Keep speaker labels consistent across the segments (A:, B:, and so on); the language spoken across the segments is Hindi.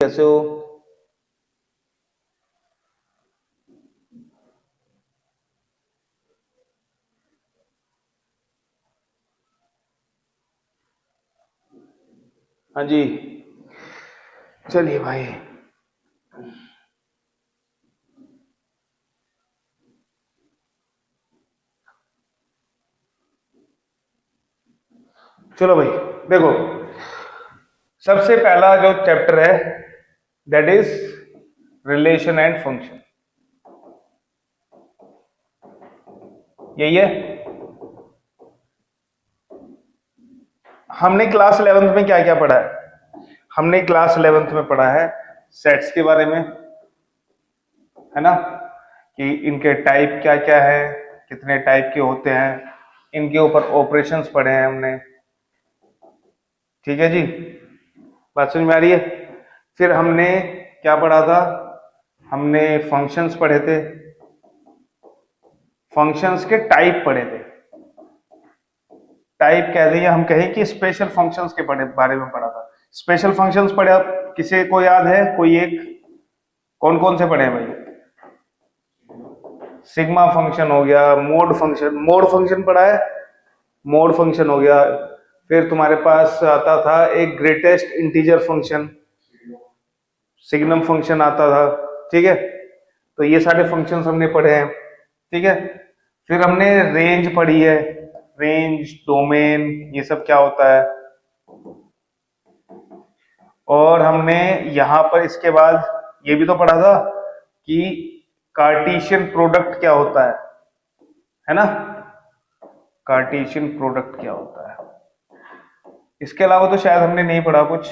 A: कैसे हो? हाँ जी, चलिए भाई। चलो भाई, देखो, सबसे पहला जो चैप्टर है that is relation and function. यही है। हमने क्लास 11th में क्या क्या पढ़ा है? हमने क्लास 11th में पढ़ा है सेट्स के बारे में, है ना, कि इनके टाइप क्या क्या है, कितने टाइप के होते हैं, इनके ऊपर ऑपरेशंस पढ़े हैं हमने। ठीक है जी, बात समझ में आ रही है? फिर हमने क्या पढ़ा था? हमने फंक्शंस पढ़े थे, फंक्शंस के टाइप पढ़े थे। टाइप कह दें या हम कहें कि स्पेशल फंक्शंस के बारे में पढ़ा था। स्पेशल फंक्शंस पढ़े, आप किसी को याद है कोई एक? कौन कौन से पढ़े हैं भाई? सिग्मा फंक्शन हो गया, मोड फंक्शन पढ़ा है, मोड फंक्शन हो गया। फिर तुम्हारे पास आता था एक greatest integer function, signum function आता था। ठीक है, तो ये सारे फंक्शंस हमने पढ़े हैं। ठीक है, फिर हमने रेंज पढ़ी है, रेंज, डोमेन, ये सब क्या होता है। और हमने यहां पर इसके बाद ये भी तो पढ़ा था कि कार्टेशियन प्रोडक्ट क्या होता है ना? कार्टेशियन प्रोडक्ट क्या होता है। इसके अलावा तो शायद हमने नहीं पढ़ा कुछ,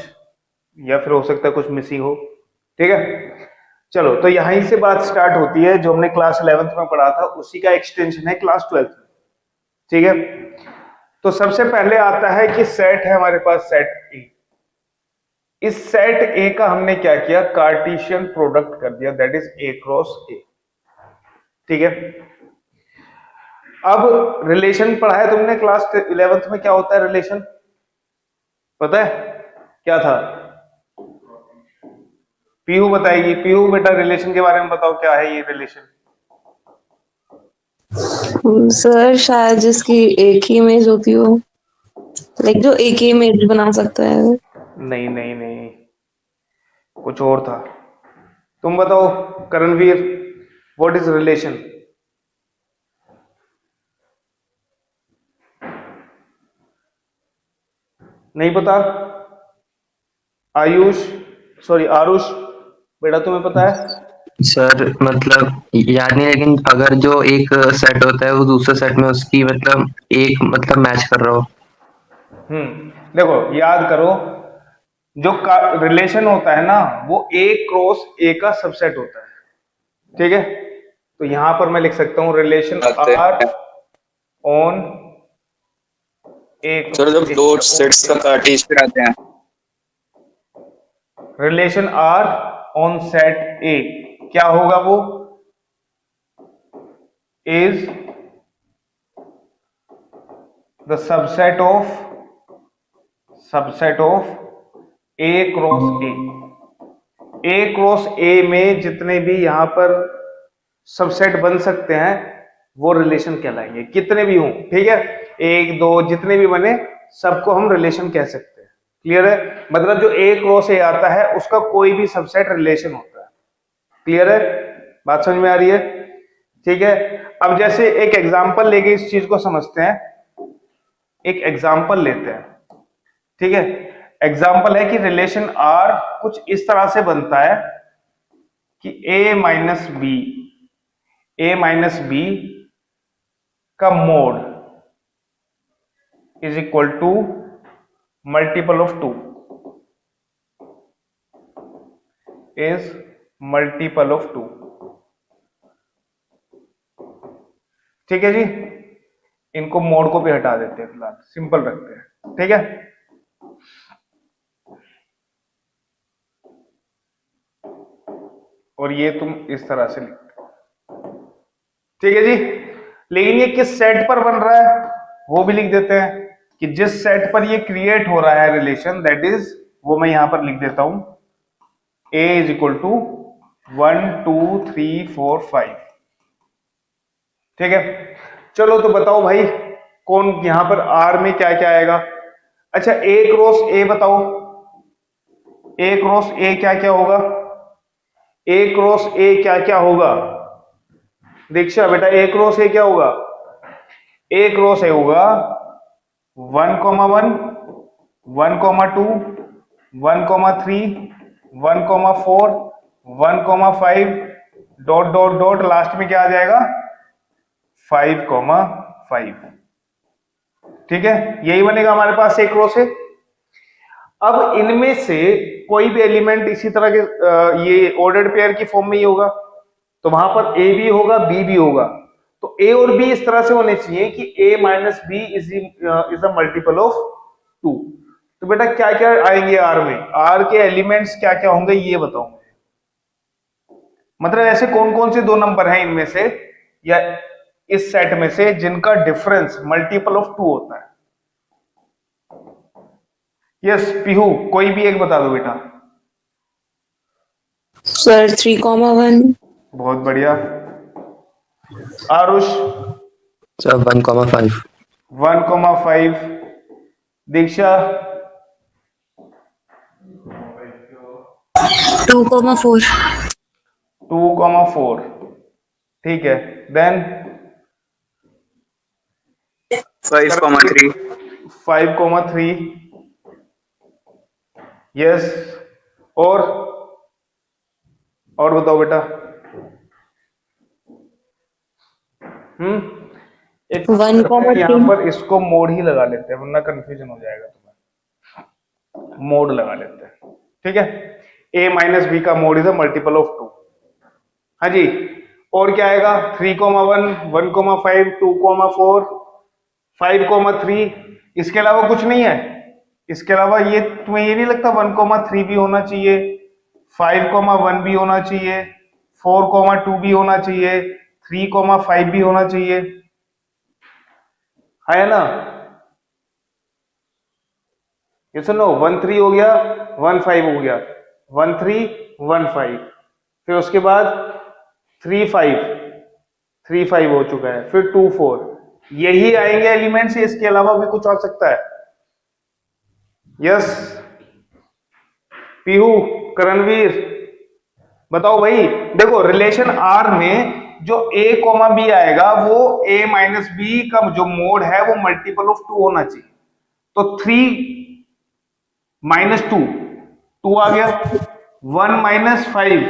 A: या फिर हो सकता है कुछ मिसिंग हो। ठीक है, चलो, तो यहीं से बात स्टार्ट होती है। जो हमने क्लास 11th में पढ़ा था उसी का एक्सटेंशन है क्लास 12th में। ठीक है, तो सबसे पहले आता है कि सेट है हमारे पास, सेट ए। इस सेट ए का हमने क्या किया? कार्टेशियन प्रोडक्ट कर दिया, दैट इज ए क्रॉस ए। ठीक है, अब रिलेशन पढ़ा है तुमने क्लास 11th में, क्या होता है रिलेशन? पता है क्या था? पीहू बताएगी। पीहू बेटा, रिलेशन के बारे में बताओ, क्या है ये रिलेशन?
B: सर शायद जिसकी एक ही इमेज होती हो, लाइक जो एक ही इमेज बना सकता है।
A: नहीं नहीं नहीं, कुछ और था। तुम बताओ करणवीर, व्हाट इज रिलेशन? नहीं पता? आयुष, सॉरी आरुष, बेटा तुम्हें पता है?
C: सर मतलब याद नहीं, लेकिन अगर जो एक सेट होता है वो दूसरे सेट में उसकी मतलब एक मतलब मैच कर रहा हो।
A: देखो याद करो, जो रिलेशन होता है ना वो ए क्रॉस ए का सबसेट होता है। ठीक है, तो यहां पर मैं लिख सकता हूं relation R on A.
D: Sir जब दो सेट्स का कार्टेशियन आते हैं,
A: relation R on set A क्या होगा? वो is the subset of A cross A. A cross A में जितने भी यहां पर सबसेट बन सकते हैं वो रिलेशन कहलाएंगे, कितने भी हों। ठीक है, एक दो जितने भी बने सबको हम रिलेशन कह सकते हैं। क्लियर है? मतलब जो ए क्रॉस ए आता है उसका कोई भी सबसेट रिलेशन होता है। क्लियर है? बात समझ में आ रही है? ठीक है, अब जैसे एक एग्जांपल लेके इस चीज को समझते हैं। एक एग्जांपल लेते हैं। ठीक है, एग्जांपल है कि रिलेशन आर कुछ इस तरह से बनता है कि ए माइनस बी का mod is equal to multiple of 2, is multiple of 2। ठीक है जी, इनको मोड को भी हटा देते हैं, फिलहाल सिंपल रखते हैं। ठीक है, और ये तुम इस तरह से लिखते हो। ठीक है जी, लेकिन ये किस सेट पर बन रहा है वो भी लिख देते हैं कि जिस सेट पर ये क्रिएट हो रहा है रिलेशन, दैट इज, वो मैं यहां पर लिख देता हूं, ए इज इक्वल टू 1 2 3 4 5। ठीक है, चलो तो बताओ भाई कौन यहां पर आर में क्या क्या आएगा। अच्छा ए क्रॉस ए बताओ, ए क्रॉस ए क्या क्या होगा, ए क्रॉस ए क्या क्या होगा। दीक्षा बेटा ए क्रॉस ए क्या होगा, ए क्रॉस ए होगा 1,1 1,2 1,3 1,4 1,5 डॉट डॉट डॉट लास्ट में क्या आ जाएगा 5,5। ठीक है, यही बनेगा हमारे पास ए क्रॉस ए। अब इनमें से कोई भी एलिमेंट इसी तरह के ये ऑर्डर्ड पेयर की फॉर्म में ही होगा, तो वहां पर ए भी होगा बी भी होगा। तो ए और बी इस तरह से होने चाहिए कि a minus b is a multiple of 2। तो बेटा क्या क्या आएंगे आर में, आर के एलिमेंट्स क्या क्या होंगे ये बताओ। मतलब ऐसे कौन कौन से दो नंबर हैं इनमें से या इस सेट में से जिनका डिफरेंस मल्टीपल ऑफ 2 होता है। यस पीहू कोई भी एक बता दो बेटा।
B: सर 3,1
A: बहुत बढ़िया। आरुष
C: सर 1,5
A: 1,5। दीक्षा
B: 2,4
A: 2,4। ठीक है, देन
D: 5,3
A: 5,3। यस, और बताओ बेटा। एक
B: 1,3
A: यहाँ पर इसको मोड ही लगा लेते हैं वरना कंफ्यूजन हो जाएगा तुम्हें। मोड लगा लेते हैं, ठीक है। a माइनस बी का mod is a multiple of 2। हाँ जी, और क्या आएगा 3,1 1,5 2,4 5,3। इसके अलावा कुछ नहीं है। इसके अलावा ये तुम्हें ये नहीं लगता 1,3 भी होना चाहिए, 5,1 भी होना चाहिए, 4,2 भी होना चाहिए, 3,5 भी होना चाहिए, है ना। ये सुनो 1,3 हो गया 1,5 हो गया 1,3 1,5, फिर उसके बाद 3,5 हो चुका है, फिर 2,4। यही आएंगे एलिमेंट्स, इसके अलावा भी कुछ आ सकता है। यस पीहू करणवीर बताओ भाई। देखो रिलेशन आर में जो a कोमा बी आएगा वो a माइनस बी का जो मोड है वो मल्टीपल ऑफ 2 होना चाहिए। तो 3 माइनस 2 आ गया, 1 माइनस 5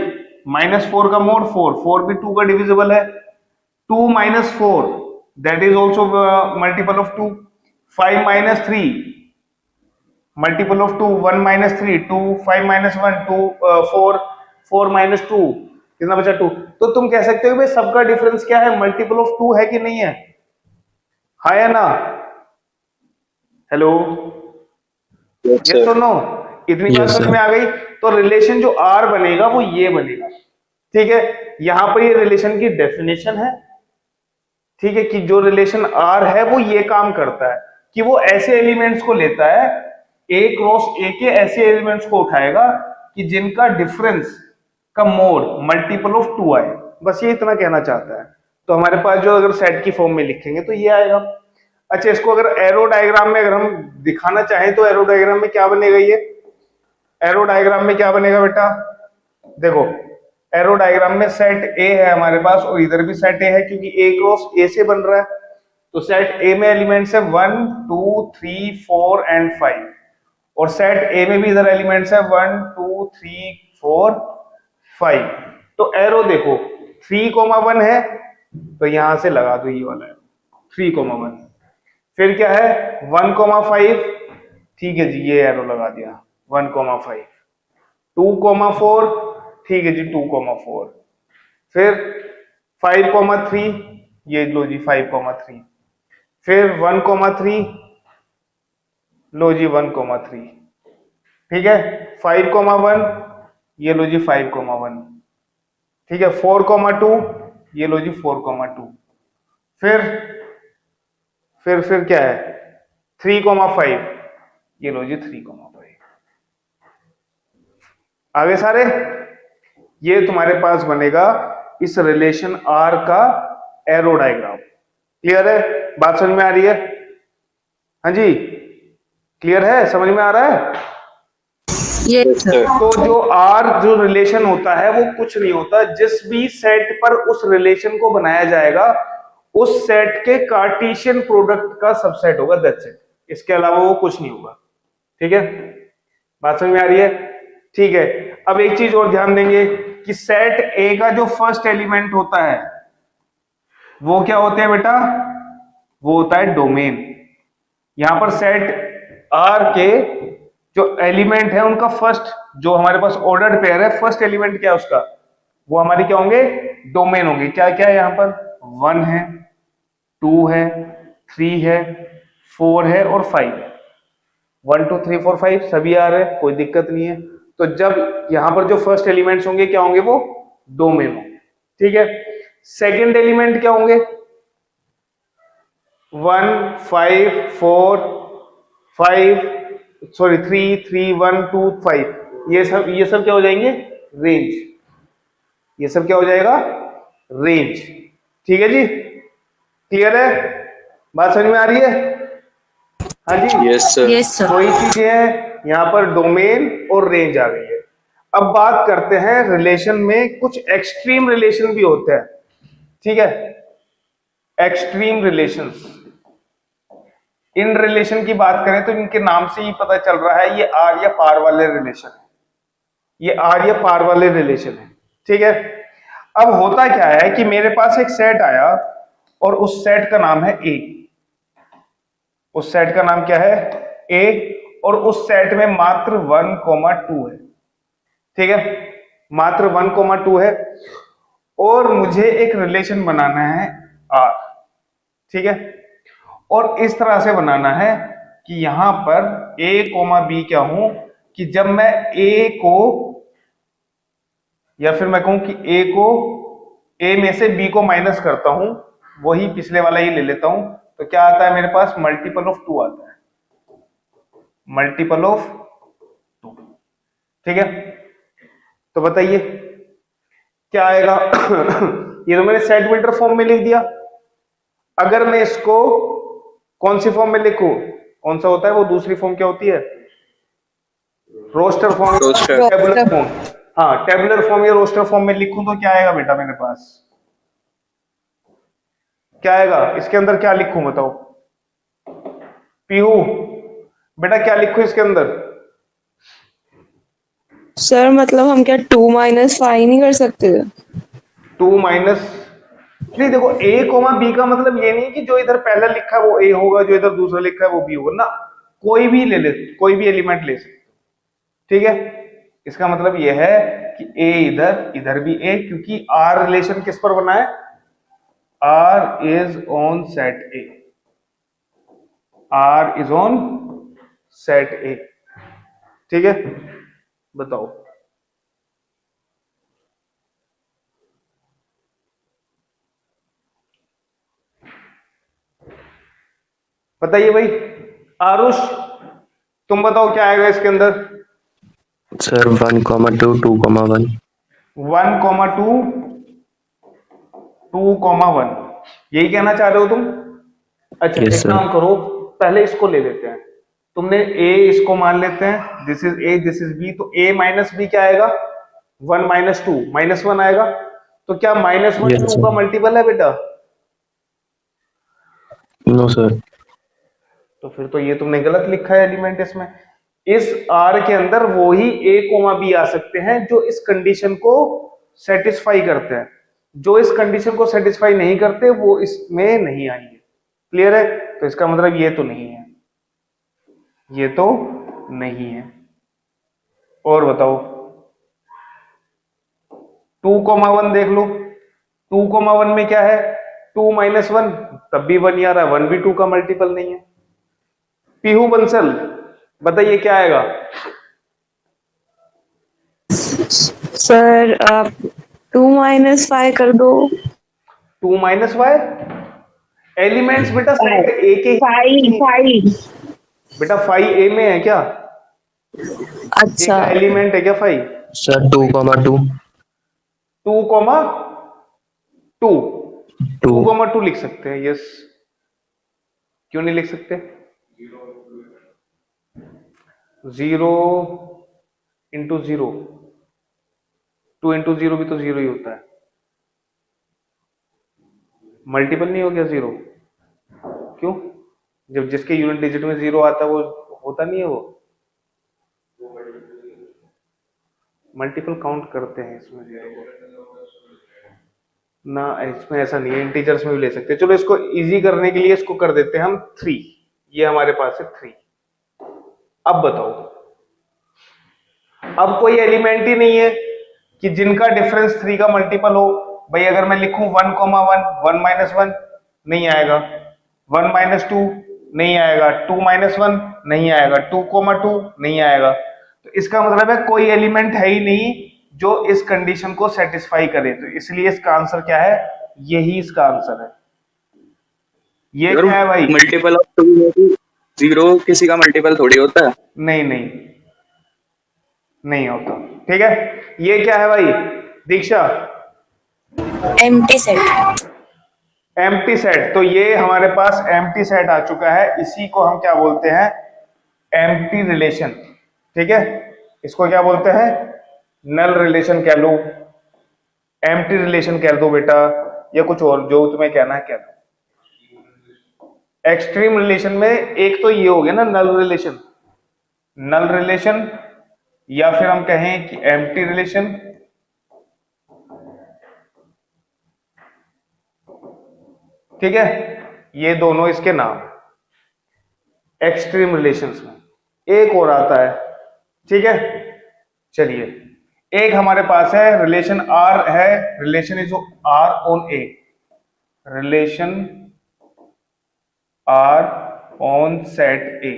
A: माइनस 4 का मोड 4 भी 2 का डिविजिबल है, 2 minus 4 that is also multiple of 2, 5 minus 3 multiple of 2, 1 minus 3 2, 5 minus 1 2, 4 minus 2 कितना बचा 2। तो तुम कह सकते हो भाई सबका डिफरेंस क्या है, मल्टीपल ऑफ 2 है कि नहीं है, हाँ या ना। हेलो ये सुनो, इतनी बात
C: Yes,
A: समझ
C: sir.
A: में आ गई। तो रिलेशन जो आर बनेगा वो ये बनेगा, ठीक है। यहां पर ये रिलेशन की डेफिनेशन है, ठीक है, कि जो रिलेशन आर है वो ये काम करता है कि वो ऐसे एलिमेंट्स को लेता है, ए क्रॉस ए के ऐसे एलिमेंट्स को उठाएगा कि जिनका डिफरेंस का मोड मल्टीपल ऑफ 2 आए। बस ये इतना कहना चाहता है। तो हमारे पास जो अगर सेट की फॉर्म में लिखेंगे तो ये आएगा। अच्छा इसको अगर एरो डायग्राम में अगर हम दिखाना चाहें तो एरो डायग्राम में क्या बनेगा, ये एरो डायग्राम में क्या बनेगा बेटा। देखो एरो डायग्राम में सेट ए है हमारे पास और इधर भी सेट ए है क्योंकि ए क्रॉस ए से बन रहा है। तो सेट ए में एलिमेंट्स है 1 2 3 4 एंड 5, और सेट ए में भी इधर एलिमेंट्स है 1 2 3 4 5। तो एरो देखो 3,1 है तो यहां से लगा दो ये वाला है 3,1। फिर क्या है 1,5, ठीक है जी ये एरो लगा दिया 1,5, 2,4, ठीक है जी 2,4, फिर 5,3, ये लो जी 5,3, फिर 1,3, लो जी 1,3, ठीक है 5,1, ये लो जी 5,1, ठीक है 4,2, ये लो जी 4,2, फिर क्या है 3,5, ये लो जी 3,5। आगे सारे ये तुम्हारे पास बनेगा इस रिलेशन आर का एरो डायग्राम। क्लियर है? बात समझ में आ रही है? हाँ जी, क्लियर है? समझ में आ रहा है?
B: Yes sir.
A: तो जो आर जो रिलेशन होता है वो कुछ नहीं होता, जिस भी सेट पर उस रिलेशन को बनाया जाएगा उस सेट के कार्टेशियन प्रोडक्ट का सबसेट होगा, दैट्स इट। इसके अलावा वो कुछ नहीं होगा। ठीक है, बात समझ में आ रही है? ठीक है, अब एक चीज और ध्यान देंगे कि सेट ए का जो फर्स्ट एलिमेंट होता है वो क्या होते हैं बेटा? वो होता है डोमेन। यहां पर सेट आर के जो एलिमेंट है उनका फर्स्ट, जो हमारे पास ऑर्डर्ड पेयर है, फर्स्ट एलिमेंट क्या है उसका? वो हमारे क्या होंगे? डोमेन होंगे। क्या क्या है यहां पर? 1 है, 2 है, 3 है, 4 है और 5 है। 1 2 3 4 5 सभी आ रहे हैं, कोई दिक्कत नहीं है। तो जब यहां पर जो फर्स्ट एलिमेंट्स होंगे क्या होंगे? वो डोमेन होंगे। ठीक है, सेकेंड एलिमेंट क्या होंगे? 1 5 4 5 सॉरी 3 3 1 2 5, ये सब क्या हो जाएंगे? रेंज। ये सब क्या हो जाएगा? रेंज। ठीक है जी, क्लियर है? बात समझ में आ रही है? हाँ जी,
D: यस सर।
B: Yes sir.
A: वही चीजें हैं, यहां पर डोमेन और रेंज आ गई है। अब बात करते हैं रिलेशन में कुछ एक्सट्रीम रिलेशन भी होते हैं। ठीक है, एक्सट्रीम रिलेशंस। इन रिलेशन की बात करें तो इनके नाम से ही पता चल रहा है ये आर या पार वाले रिलेशन है। ये आर या पार वाले रिलेशन है। ठीक है, अब होता क्या है कि मेरे पास एक सेट आया और उस सेट का नाम है ए। उस सेट का नाम क्या है? ए। और उस सेट में मात्र 1,2 है। ठीक है, मात्र 1,2 है और मुझे एक रिलेशन बनाना है आर। ठीक है, और इस तरह से बनाना है कि यहां पर a, b क्या हूं कि जब मैं a को, या फिर मैं कहूं कि a में से b को माइनस करता हूं, वही पिछले वाला ही ले लेता हूं, तो क्या आता है मेरे पास? मल्टीपल ऑफ 2 आता है, मल्टीपल ऑफ 2। ठीक है, तो बताइए क्या आएगा? ये तो मैंने सेट बिल्डर फॉर्म में लिख दिया। अगर मैं इसको कौन सी फॉर्म में लिखूं? कौन सा होता है वो दूसरी फॉर्म? क्या होती है? Roster form,
D: roster.
A: Tabular form. हाँ, टेबुलर फॉर्म या रोस्टर फॉर्म में लिखूं तो क्या आएगा बेटा मेरे पास? क्या आएगा? इसके अंदर क्या लिखूं बताओ? पीहू बेटा क्या लिखूं इसके अंदर?
B: सर मतलब हम क्या 2 - 5 नहीं कर सकते?
A: 2 माइनस नहीं, देखो a, b का मतलब ये नहीं कि जो इधर पहला लिखा है वो a होगा, जो इधर दूसरा लिखा है वो b होगा ना। कोई भी ले ले, कोई भी एलिमेंट ले सकते। ठीक है, इसका मतलब ये है कि a इधर, इधर भी a, क्योंकि r रिलेशन किस पर बना है? r is on set a। r is on set a। ठीक है, बताओ। बताइए भाई। आरुष तुम बताओ क्या आएगा इसके अंदर?
C: सर 1,2 2,1
A: 1,2 2,1 यही कहना चाह रहे हो तुम? अच्छा,
C: Yes,
A: एक
C: sir.
A: काम करो, पहले इसको ले लेते हैं। तुमने a इसको मान लेते हैं, this is a, this is b, तो a माइनस b क्या आएगा? 1 - 2 -1 आएगा। तो क्या -1
C: Yes,
A: 2
C: sir.
A: का मल्टीपल है बेटा?
C: No sir.
A: तो फिर तो ये तुमने गलत लिखा है एलिमेंट इसमें। इस R के अंदर वो ही a, b आ सकते हैं जो इस कंडीशन को सेटिस्फाई करते हैं। जो इस कंडीशन को सेटिस्फाई नहीं करते वो इसमें नहीं आएंगे। क्लियर है? तो इसका मतलब ये तो नहीं है, ये तो नहीं है। और बताओ, 2,1 देख लो। 2,1 में क्या है? 2 - 1 तब भी 1 ही आ रहा है, 1 भी 2 का मल्टीपल नहीं है। पीहू बंसल बताइए क्या आएगा?
B: सर आप 2 - 5 कर दो।
A: 2 - y एलिमेंट्स बेटा सेट ए के
B: 5
A: बेटा 5 ए में है क्या? ए
B: अच्छा
A: का एलिमेंट है क्या 5?
C: सर 2,2
A: 2, 2
C: टू
A: 2 लिख सकते हैं। यस, क्यों नहीं लिख सकते? 0 इंटू 0, 2 इंटू 0 भी तो 0 ही होता है। मल्टीपल नहीं हो गया 0? क्यों? जब जिसके यूनिट डिजिट में 0 आता है वो होता नहीं है, वो मल्टीपल काउंट करते हैं इसमें 0 को ना। इसमें ऐसा नहीं है, इंटीजर्स में भी ले सकते हैं। चलो इसको इजी करने के लिए इसको कर देते हैं हम 3। ये हमारे पास है 3। अब बताओ, अब कोई एलिमेंट ही नहीं है कि जिनका डिफरेंस 3 का मल्टीपल हो। भाई अगर मैं लिखूं 1, 1, 1 माइनस 1 नहीं आएगा, 1 माइनस 2 नहीं आएगा, 2 माइनस 1 नहीं आएगा, 2, 2 नहीं आएगा। तो इसका मतलब है कोई एलिमेंट है ही नहीं जो इस कंडीशन को सेटिस्फाई करे। तो इसलिए इसका आंसर क्या है? यही इसका आंसर है। ये
D: अगर
A: क्या है भाई?
D: मल्टीपल ऑफ 2 0 किसी का मल्टीपल थोड़ी होता है।
A: नहीं नहीं नहीं होता। ठीक है, ये क्या है भाई Diksha?
E: Empty set.
A: Empty set. तो ये हमारे पास एम्प्टी सेट आ चुका है। इसी को हम क्या बोलते हैं? Empty relation. ठीक है, इसको क्या बोलते हैं? नल रिलेशन कह लो, एम्प्टी रिलेशन कह दो बेटा, या कुछ और जो तुम्हें कहना है कह दो। एक्सट्रीम रिलेशन में एक तो ये हो गया ना नल रिलेशन, नल रिलेशन, या फिर हम कहें कि एम्प्टी रिलेशन। ठीक है, ये दोनों इसके नाम एक्सट्रीम रिलेशंस में। एक और आता है, ठीक है, चलिए एक हमारे पास है रिलेशन आर है, relation is R on A, relation R on set A.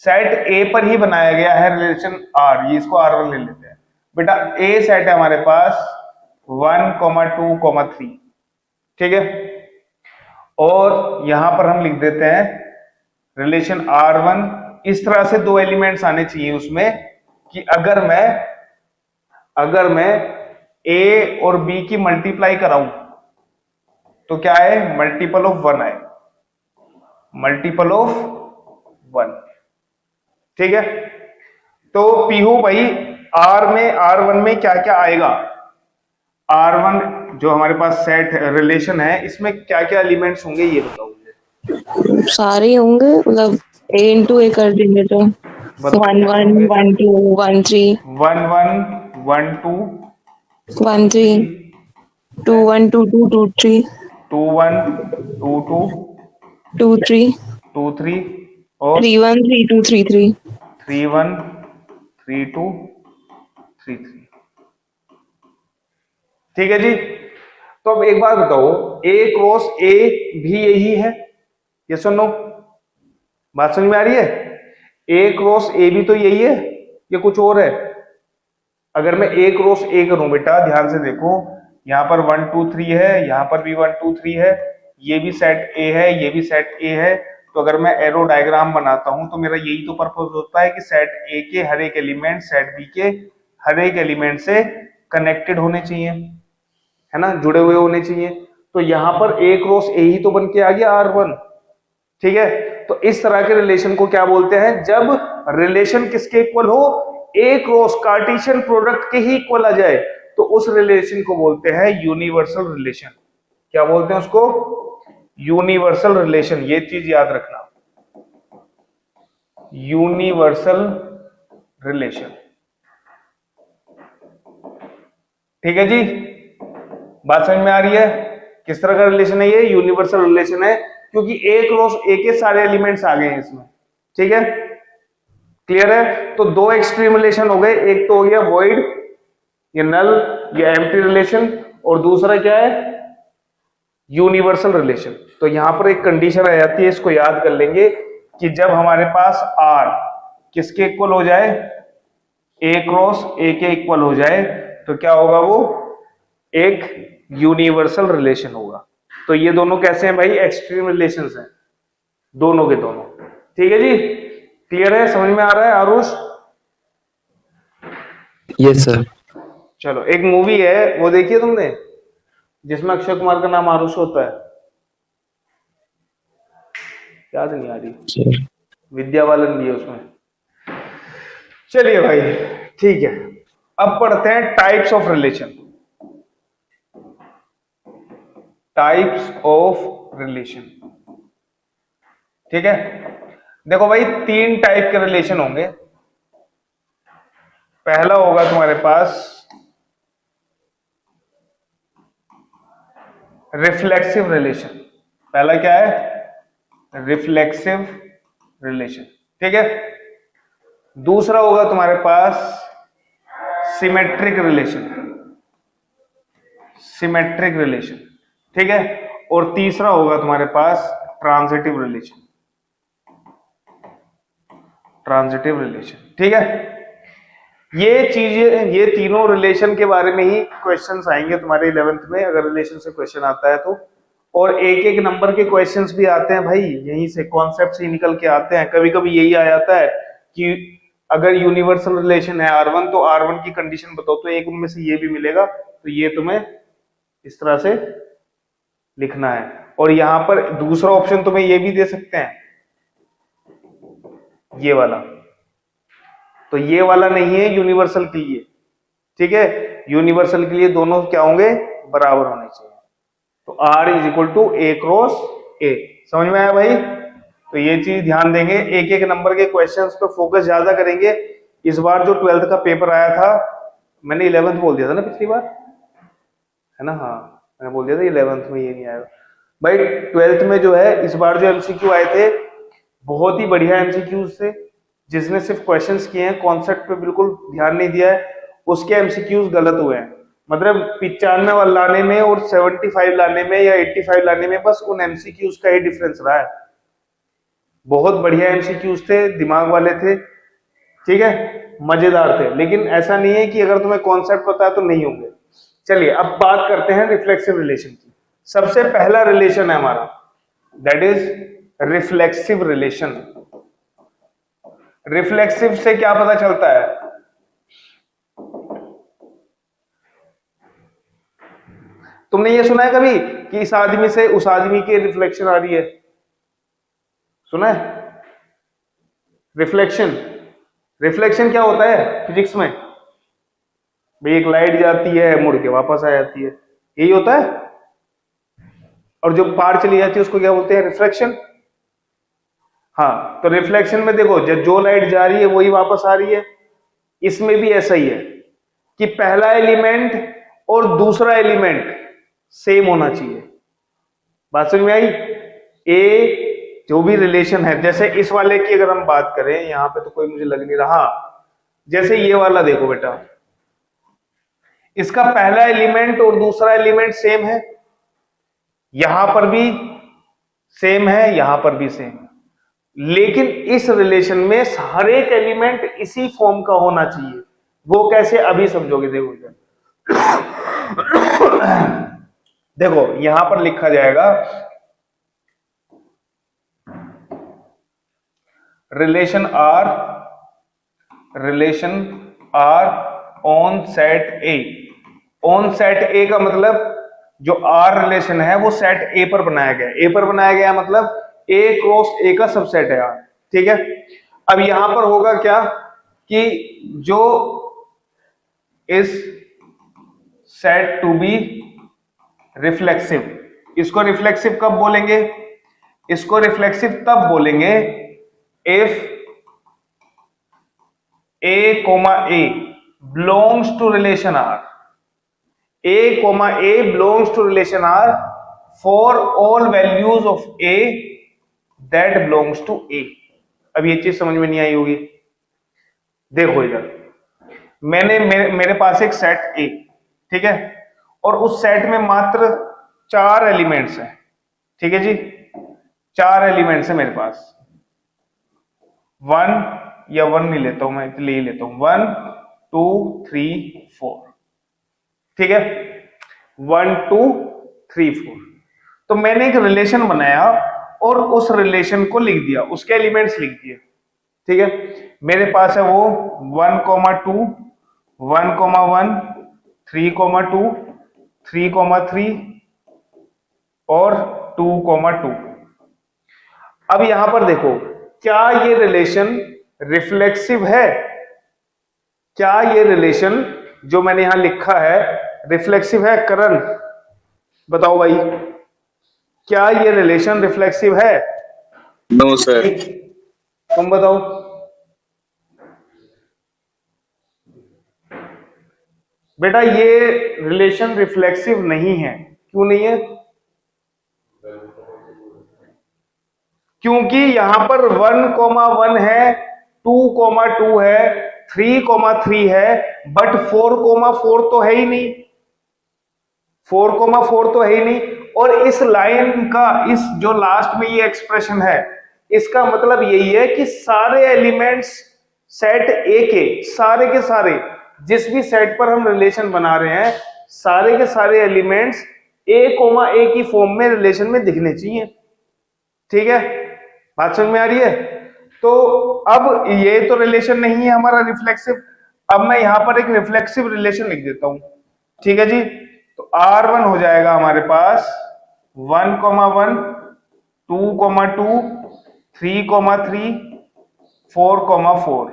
A: Set A पर ही बनाया गया है रिलेशन आर, ये इसको R1 ले लेते हैं बेटा। ए सेट है हमारे पास 1, 2, 3। ठीक है, और यहां पर हम लिख देते हैं रिलेशन R1। इस तरह से दो एलिमेंट्स आने चाहिए उसमें कि अगर मैं A और B की मल्टीप्लाई कराऊं तो क्या है? मल्टीपल ऑफ 1 आए, मल्टीपल ऑफ 1। ठीक है, तो पीहू भाई R1 में क्या क्या आएगा? R1 जो हमारे पास सेट रिलेशन है, इसमें क्या क्या एलिमेंट्स होंगे ये बताओ मुझे।
B: सारे होंगे, मतलब A into A कर देंगे तो 1, 1, 1, 2, 1, 3,
A: 1, 1, 1, 2,
B: 1, 3, 2, 1, 2, 2, 2, 3,
A: 2, 1, 2, 2,
B: 2, 3,
A: 2, 3 और
B: 3, 1, 3, 2, 3, 3।
A: 3, 1, 3, 2, 3, 3। ठीक है जी। तो अब एक बात बताओ, A क्रॉस A भी यही है? ये सुनो, बात समझ में आ रही है? A क्रॉस A भी तो यही है, ये कुछ और है? अगर मैं A क्रॉस A करूं बेटा, ध्यान से देखो, यहां पर 1, 2, 3 है, यहां पर भी 1, 2, 3 है, ये भी सेट A है, ये भी सेट A है। तो अगर मैं एरो डायग्राम बनाता हूं तो मेरा यही तो पर्पस होता है कि सेट A के हर एक एलिमेंट सेट B के हर एक एलिमेंट से कनेक्टेड होने चाहिए, है ना, जुड़े हुए होने चाहिए। तो यहां पर A क्रॉस A ही तो बन के आ गया R1। ठीक है, तो इस तरह के रिलेशन को क्या बोलते हैं? जब रिलेशन किसके इक्वल हो? A क्रॉस कार्टेशियन प्रोडक्ट के ही इक्वल आ जाए तो उस रिलेशन को बोलते हैं यूनिवर्सल रिलेशन। क्या बोलते हैं उसको? Universal relation. ये चीज याद रखना, यूनिवर्सल रिलेशन। ठीक है जी, बात समझ में आ रही है? किस तरह का रिलेशन है ये? यूनिवर्सल रिलेशन है, क्योंकि A क्रॉस A के सारे एलिमेंट्स आ गए हैं इसमें। ठीक है, क्लियर है? तो दो एक्सट्रीम रिलेशन हो गए, एक तो हो गया वॉइड, ये नल, ये एम्प्टी रिलेशन, और दूसरा क्या है? Universal relation. तो यहां पर एक कंडीशन आ जाती है, इसको याद कर लेंगे कि जब हमारे पास R किसके इक्वल हो जाए? A क्रॉस A के इक्वल हो जाए तो क्या होगा? वो एक यूनिवर्सल रिलेशन होगा। तो ये दोनों कैसे हैं भाई? एक्सट्रीम रिलेशंस हैं, दोनों के दोनों। ठीक है जी, क्लियर है? समझ में आ रहा है आरुष?
C: Yes sir.
A: चलो, एक मूवी है वो देखी है तुमने, जिसमें अक्षय कुमार का नाम आरुष होता है, याद नहीं आ रही, विद्या बालन भी है उसमें। चलिए भाई ठीक है, अब पढ़ते हैं types of relation. Types of relation, ठीक है। देखो भाई, 3 टाइप के रिलेशन होंगे। पहला होगा तुम्हारे पास रिफ्लेक्सिव रिलेशन। पहला क्या है? रिफ्लेक्सिव रिलेशन, ठीक है। दूसरा होगा तुम्हारे पास सिमेट्रिक रिलेशन, सिमेट्रिक रिलेशन, ठीक है। और तीसरा होगा तुम्हारे पास ट्रांजिटिव रिलेशन, ट्रांजिटिव रिलेशन, ठीक है। ये चीजें, ये तीनों रिलेशन के बारे में ही क्वेश्चंस आएंगे तुम्हारे 11th में, अगर रिलेशन से क्वेश्चन आता है तो। और एक एक नंबर के क्वेश्चंस भी आते हैं भाई, यहीं से कॉन्सेप्ट से ही निकल के आते हैं। कभी कभी यही आ जाता है कि अगर यूनिवर्सल रिलेशन है R1 तो R1 की कंडीशन बताओ, तो एक उनमें से ये भी मिलेगा, तो ये तुम्हें इस तरह से लिखना है। और यहां पर दूसरा ऑप्शन तुम्हें ये भी दे सकते हैं, ये वाला, तो ये वाला नहीं है यूनिवर्सल के लिए, ठीक है। यूनिवर्सल के लिए दोनों क्या होंगे? बराबर होने चाहिए। तो R is equal to A cross A। समझ में आया भाई? तो ये चीज ध्यान देंगे, एक एक नंबर के क्वेश्चंस पे फोकस ज्यादा करेंगे। इस बार जो 12th का पेपर आया था, मैंने 11th बोल दिया था ना पिछली बार, है ना? हाँ, मैंने बोल दिया था 11th में ये नहीं आएगा भाई। 12th में जो है इस बार जो MCQ आए थे, बहुत ही बढ़िया MCQs थे। जिसने सिर्फ क्वेश्चंस किए हैं, कॉन्सेप्ट पे बिल्कुल ध्यान नहीं दिया है, उसके MCQs गलत हुए हैं। मतलब 95 लाने में और 75 लाने में या 85 लाने में बस उन MCQs का ही डिफरेंस रहा है। बहुत बढ़िया MCQs थे, दिमाग वाले थे, ठीक है, मजेदार थे। लेकिन ऐसा नहीं है कि अगर तुम्हें कॉन्सेप्ट पता है तो नहीं होंगे। चलिए अब बात करते हैं रिफ्लेक्सिव रिलेशन की। सबसे पहला रिलेशन है हमारा, that is reflexive relation. Reflexive से क्या पता चलता है? तुमने ये सुना है कभी कि इस आदमी से उस आदमी की रिफ्लेक्शन आ रही है? सुना है? रिफ्लेक्शन, रिफ्लेक्शन क्या होता है फिजिक्स में? भाई एक लाइट जाती है, मुड़ के वापस आ जाती है, यही होता है। और जो पार चली जाती है उसको क्या बोलते हैं? रिफ्लेक्शन। हाँ, तो रिफ्लेक्शन में देखो, जो लाइट जा रही है वही वापस आ रही है। इसमें भी ऐसा ही है कि पहला एलिमेंट और दूसरा एलिमेंट सेम होना चाहिए। बात समझ में आई? ए जो भी रिलेशन है, जैसे इस वाले की अगर हम बात करें, यहां पे तो कोई मुझे लग नहीं रहा, जैसे ये वाला देखो बेटा, इसका पहला एलिमेंट और दूसरा एलिमेंट सेम है, यहां पर भी सेम है, यहां पर भी सेम है। लेकिन इस रिलेशन में हर एक एलिमेंट इसी फॉर्म का होना चाहिए। वो कैसे, अभी समझोगे। देखो देखो यहां पर लिखा जाएगा relation R on set A. On set A का मतलब जो आर रिलेशन है वो सेट ए पर बनाया गया है। ए पर बनाया गया मतलब ए क्रॉस ए का सबसेट है आर, ठीक है। अब यहां पर होगा क्या कि जो is set to B reflexive, इसको रिफ्लेक्सिव कब बोलेंगे? इसको रिफ्लेक्सिव तब बोलेंगे if A, A belongs to relation R. A, A belongs to relation R for all values of A that belongs to A. अब ये चीज समझ में नहीं आई होगी। देखो इधर मेरे पास एक सेट A, ठीक है, और उस सेट में मात्र 4 एलिमेंट्स हैं, ठीक है जी। 4 एलिमेंट्स हैं मेरे पास। 1 या 1 नहीं लेता हूं मैं, ले ही लेता हूं 1 2 3 4, ठीक है, 1 2 3 4। तो मैंने एक रिलेशन बनाया और उस रिलेशन को लिख दिया, उसके एलिमेंट्स लिख दिए, ठीक है। मेरे पास है वो 1, 2 1, 1 3,2, 3,3 और 2,2। अब यहां पर देखो, क्या ये रिलेशन रिफ्लेक्सिव है? क्या ये रिलेशन जो मैंने यहां लिखा है रिफ्लेक्सिव है? करण बताओ भाई, क्या ये रिलेशन रिफ्लेक्सिव है?
D: No sir.
A: तुम बताओ। बेटा ये रिलेशन रिफ्लेक्सिव नहीं है। क्यों नहीं है? क्योंकि यहां पर 1,1 है, 2,2 है, 3,3 है, बट 4,4 तो है ही नहीं। 4,4 तो है ही नहीं। और इस लाइन का, इस जो लास्ट में ये एक्सप्रेशन है, इसका मतलब यही है कि सारे एलिमेंट्स सेट ए के सारे जिस भी सेट पर हम रिलेशन बना रहे हैं, सारे के सारे एलिमेंट्स A, A की फॉर्म में रिलेशन में दिखने चाहिए। ठीक है, बात समझ में आ रही है? तो अब ये तो रिलेशन नहीं है हमारा रिफ्लेक्सिव। अब मैं यहां पर एक रिफ्लेक्सिव रिलेशन लिख देता हूं। ठीक है जी, तो R1 हो जाएगा हमारे पास 1,1, 2,2, 3,3, 4,4।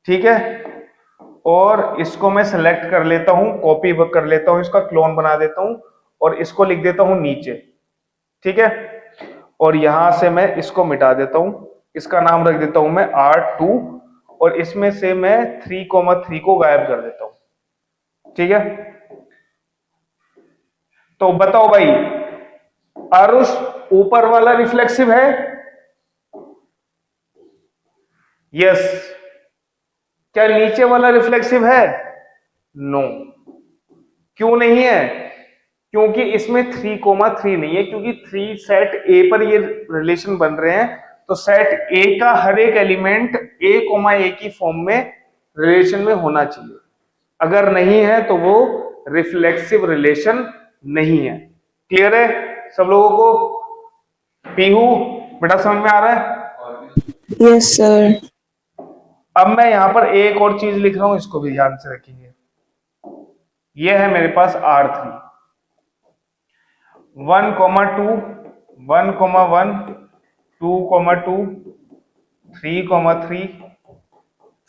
A: ठीक है, और इसको मैं सेलेक्ट कर लेता हूं, कॉपी कर लेता हूं, इसका क्लोन बना देता हूं और इसको लिख देता हूं नीचे। ठीक है, और यहां से मैं इसको मिटा देता हूं, इसका नाम रख देता हूं मैं R2 और इसमें से मैं 3,3 को गायब कर देता हूं। ठीक है, तो बताओ भाई, आरुष ऊपर वाला रिफ्लेक्सिव है? यस। क्या नीचे वाला रिफ्लेक्सिव है? नो। क्यों नहीं है? क्योंकि इसमें 3,3 नहीं है, क्योंकि 3 सेट ए पर ये रिलेशन बन रहे हैं, तो सेट ए का हर एक एलिमेंट A, A की फॉर्म में रिलेशन में होना चाहिए। अगर नहीं है तो वो रिफ्लेक्सिव रिलेशन नहीं है। क्लियर है सब लोगों को? पीहू बेटा समझ में आ रहा है?
B: Yes sir.
A: अब मैं यहां पर एक और चीज लिख रहा हूं, इसको भी ध्यान से रखिए। ये है मेरे पास R3, 1,2, 1,1, 2,2, 3,3,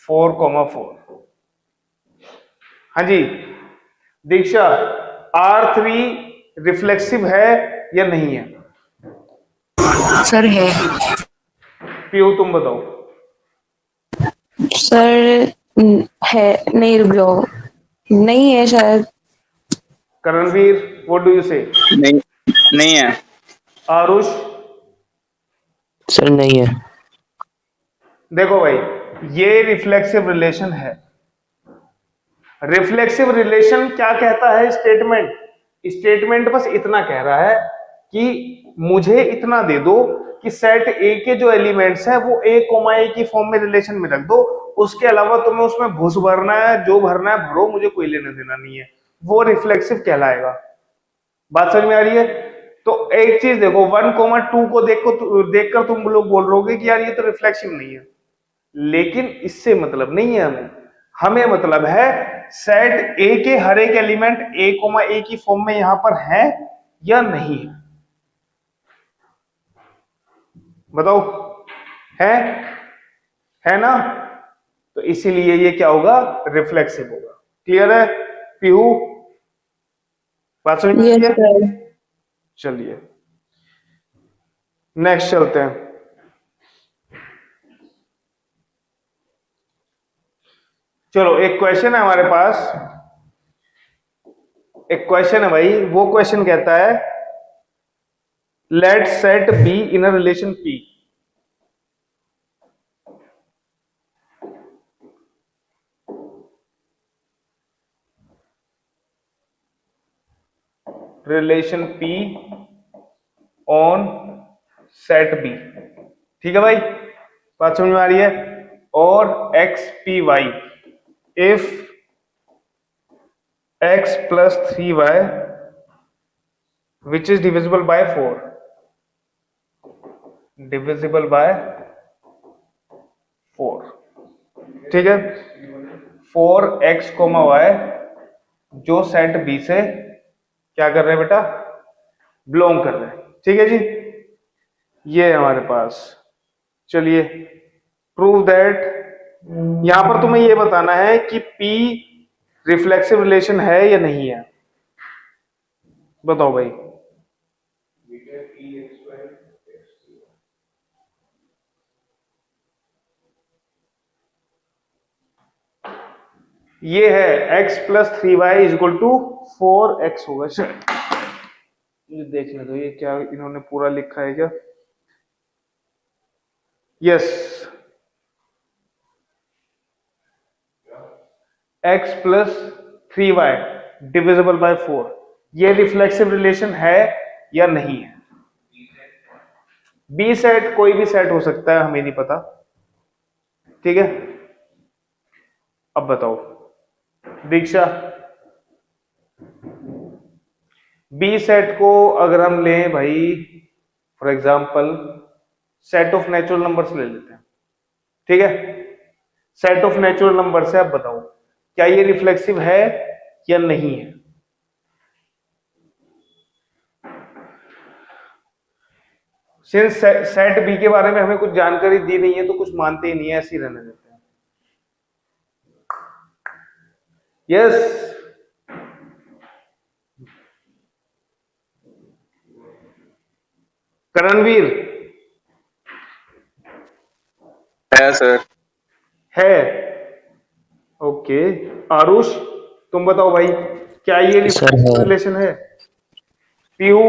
A: 4,4। हाँ जी दीक्षा, R3 रिफ्लेक्सिव है या नहीं है?
E: सर है।
A: पीयू तुम बताओ।
B: सर है नहीं, रुक जाओ, नहीं है शायद।
A: करणवीर व्हाट डू यू से?
D: नहीं, नहीं है।
A: आरुष?
C: सर नहीं है।
A: देखो भाई, ये रिफ्लेक्सिव रिलेशन है। रिफ्लेक्सिव रिलेशन क्या कहता है? स्टेटमेंट, स्टेटमेंट बस इतना कह रहा है कि मुझे इतना दे दो कि सेट ए के जो एलिमेंट्स हैं वो A, A की फॉर्म में रिलेशन में रख दो, उसके अलावा तुम्हें उसमें घुस भरना है, जो भरना है भरो, मुझे कोई लेना देना नहीं है, वो रिफ्लेक्सिव कहलाएगा। बात समझ में आ रही है? तो एक चीज देखो, 1,2 को देखकर तुम लोग बोल रहोगे कि यार ये तो रिफ्लेक्सिव नहीं है, लेकिन इससे मतलब नहीं है हमें मतलब है सेट ए के हर एक एलिमेंट A, A की फॉर्म में यहां पर है या नहीं है? बताओ, है ना? तो इसीलिए ये क्या होगा? रिफ्लेक्सिव होगा। क्लियर है पीहू? बात समझ में
B: यस
A: आई है?
B: सर।
A: चलिए नेक्स्ट चलते हैं। चलो एक क्वेश्चन है हमारे पास, एक क्वेश्चन है भाई, वो क्वेश्चन कहता है let set B in a relation P. Relation P on set B. ठीक है भाई, बात समझ में आ रही है? और X P Y if x plus 3y which is divisible by 4, divisible by 4। ठीक है, 4x, y जो सेट बी से क्या कर रहे हैं बेटा, बिलोंग कर रहे हैं। ठीक है जी, ये है हमारे पास। चलिए प्रूव दैट, यहां पर तुम्हें ये बताना है कि पी रिफ्लेक्सिव रिलेशन है या नहीं है, बताओ भाई। ये है x plus 3y is equal to 4x होगा। ये देखने दो, ये क्या इन्होंने पूरा लिखा है क्या? Yes, x plus 3y divisible by 4, ये रिफ्लेक्सिव रिलेशन है या नहीं है? बी सेट कोई भी सेट हो सकता है, हमें नहीं पता। ठीक है, अब बताओ दीक्षा, बी सेट को अगर हम लें भाई, for example set of natural numbers ले लेते हैं। ठीक है, सेट ऑफ नेचुरल नंबर से आप बताओ क्या ये रिफ्लेक्सिव है या नहीं है? सिंस सेट बी के बारे में हमें कुछ जानकारी दी नहीं है तो कुछ मानते ही नहीं है, ऐसे ही रहने देते हैं। यस, करणवीर
D: है सर।
A: है, ओके। आरुष तुम बताओ भाई, क्या ये
C: सर है।
A: रिलेशन है? पीयू,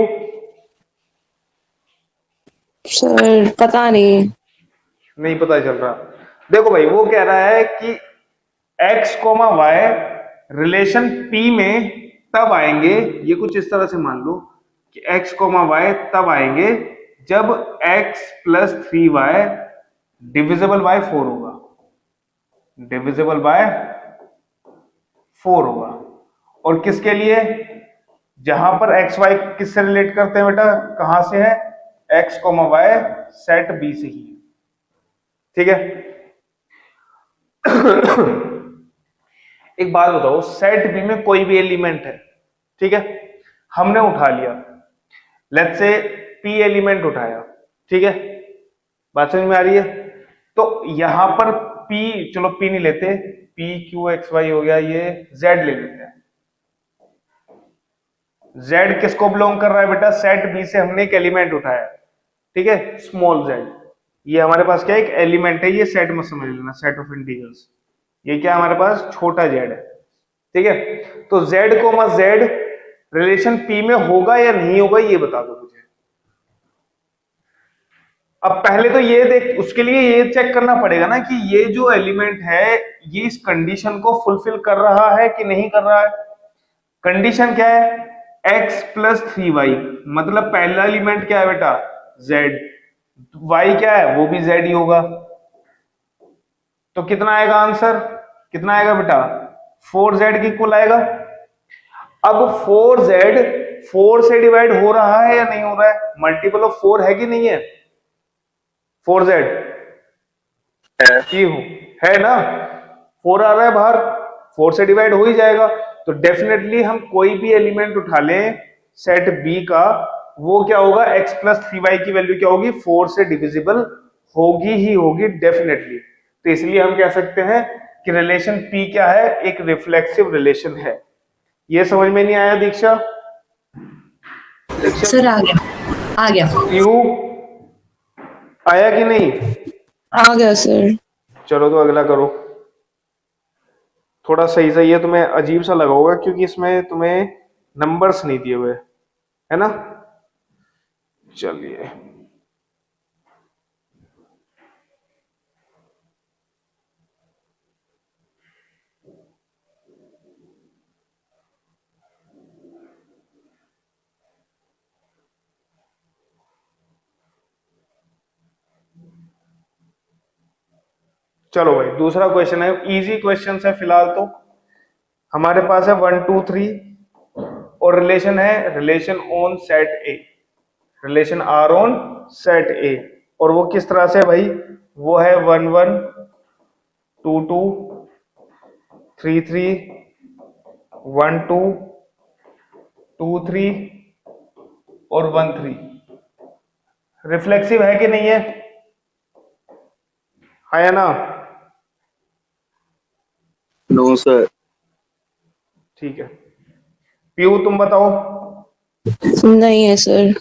B: सर पता नहीं।
A: नहीं पता चल रहा। देखो भाई, वो कह रहा है कि x comma Y relation p में तब आएंगे, ये कुछ इस तरह से मान लो कि x कोमा वाई तब आएंगे जब x plus 3y divisible by 4 होगा, डिविजिबल बाय 4 होगा। और किसके लिए? जहां पर एक्स वाई किससे रिलेट करते हैं बेटा, कहां से है? x comma Y set B से ही। ठीक है, एक बात बताओ, सेट बी में कोई भी एलिमेंट है, ठीक है, हमने उठा लिया, लेट्स से p एलिमेंट उठाया, ठीक है, बात समझ में आ रही है? तो यहां पर p, चलो p नहीं लेते, p q x y हो गया, ये z ले लेते हैं। z किसको बिलोंग कर रहा है बेटा? सेट b से हमने एक एलिमेंट उठाया, ठीक है, स्मॉल z। ये हमारे पास क्या है? एक एलिमेंट है, ये सेट में समझ लेना, सेट ऑफ इंटीजर्स। ये क्या हमारे पास? छोटा z है। ठीक है, तो z comma z relation p में होगा या नहीं होगा, ये बता दो मुझे। अब पहले तो ये देख, उसके लिए ये चेक करना पड़ेगा ना कि ये जो एलिमेंट है ये इस कंडीशन को फुलफिल कर रहा है कि नहीं कर रहा है। कंडीशन क्या है? x प्लस 3y, मतलब पहला एलिमेंट क्या है बेटा? z, y क्या है? वो भी z ही होगा। तो कितना आएगा आंसर? कितना आएगा बेटा? 4z के इक्वल आएगा। अब 4z 4 से डिवाइड हो रहा है या नहीं हो रहा है? मल्टीपल ऑफ 4 है कि नहीं है? 4z की है ना, 4 आ रहा है बाहर, 4 से डिवाइड हो ही जाएगा। तो डेफिनेटली हम कोई भी एलिमेंट उठा लें सेट बी का, वो क्या होगा? x प्लस 3y की वैल्यू क्या होगी? 4 से डिविजिबल होगी ही होगी डेफिनेटली। तो इसलिए हम कह सकते हैं कि रिलेशन p क्या है? एक रिफ्लेक्सिव रिलेशन है। ये समझ में नहीं आया दीक्षा?
E: सर आ गया, आ गया।
A: यू आया कि नहीं?
B: आ गया सर।
A: चलो तो अगला करो। थोड़ा सही सही है, तुम्हें अजीब सा लगा होगा क्योंकि इसमें तुम्हें नंबर्स नहीं दिए हुए, है ना? चलिए चलो भाई, दूसरा क्वेश्चन है, इजी क्वेश्चन है फिलहाल तो। हमारे पास है 1 2 3 और रिलेशन है, relation on set A, relation R on set A. और वो किस तरह से भाई? वो है 1 1 2 2 3 3 1 2 2 3 और 1 3 रिफ्लेक्सिव है कि नहीं है? है ना?
D: No sir.
A: ठीक है, पीयू तुम बताओ।
B: नहीं है सर।